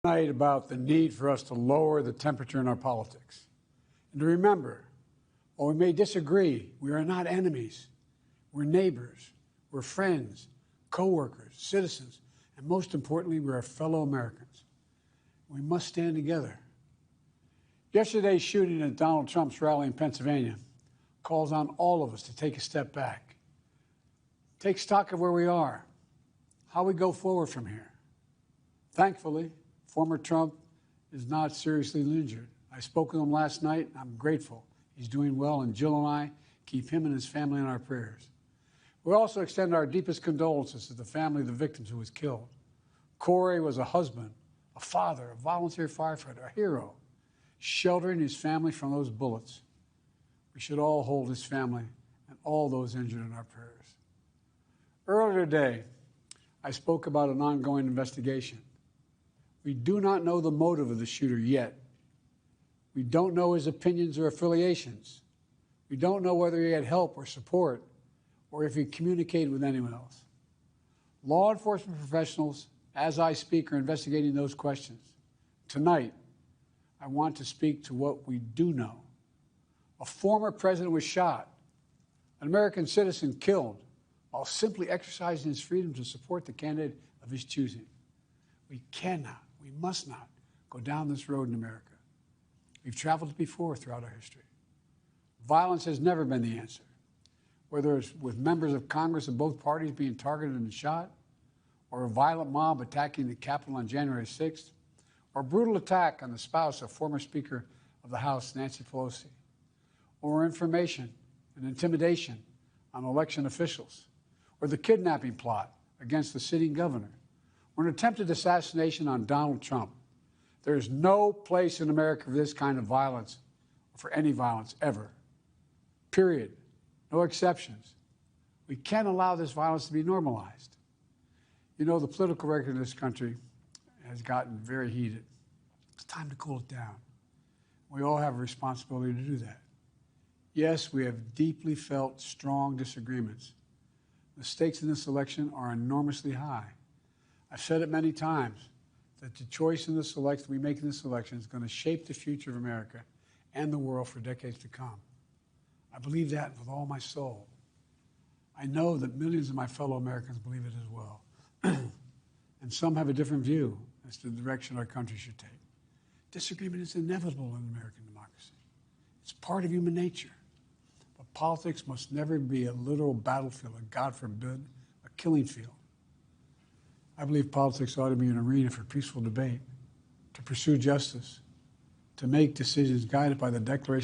Tonight about the need for us to lower the temperature in our politics. And to remember, while we may disagree, we are not enemies. We're neighbors, we're friends, co-workers, citizens, and most importantly, we're our fellow Americans. We must stand together. Yesterday's shooting at Donald Trump's rally in Pennsylvania calls on all of us to take a step back, take stock of where we are, how we go forward from here. Thankfully, former Trump is not seriously injured. I spoke with him last night. I'm grateful. He's doing well, and Jill and I keep him and his family in our prayers. We also extend our deepest condolences to the family of the victims who was killed. Corey was a husband, a father, a volunteer firefighter, a hero, sheltering his family from those bullets. We should all hold his family and all those injured in our prayers. Earlier today, I spoke about an ongoing investigation. We do not know the motive of the shooter yet. We don't know his opinions or affiliations. We don't know whether he had help or support or if he communicated with anyone else. Law enforcement professionals, as I speak, are investigating those questions. Tonight, I want to speak to what we do know. A former president was shot, an American citizen killed, while simply exercising his freedom to support the candidate of his choosing. We cannot, we must not go down this road in America. We've traveled before throughout our history. Violence has never been the answer, whether it's with members of Congress of both parties being targeted and shot, or a violent mob attacking the Capitol on January 6th, or a brutal attack on the spouse of former Speaker of the House, Nancy Pelosi, or information and intimidation on election officials, or the kidnapping plot against the sitting governor, or an attempted assassination on Donald Trump. There is no place in America for this kind of violence, or for any violence ever. Period. No exceptions. We can't allow this violence to be normalized. You know, the political record in this country has gotten very heated. It's time to cool it down. We all have a responsibility to do that. Yes, we have deeply felt strong disagreements. The stakes in this election are enormously high. I've said it many times that the choice in this election we make in this election is going to shape the future of America and the world for decades to come. I believe that with all my soul. I know that millions of my fellow Americans believe it as well. And some have a different view as to the direction our country should take. Disagreement is inevitable in American democracy. It's part of human nature. But politics must never be a literal battlefield, and God forbid, a killing field. I believe politics ought to be an arena for peaceful debate, to pursue justice, to make decisions guided by the Declaration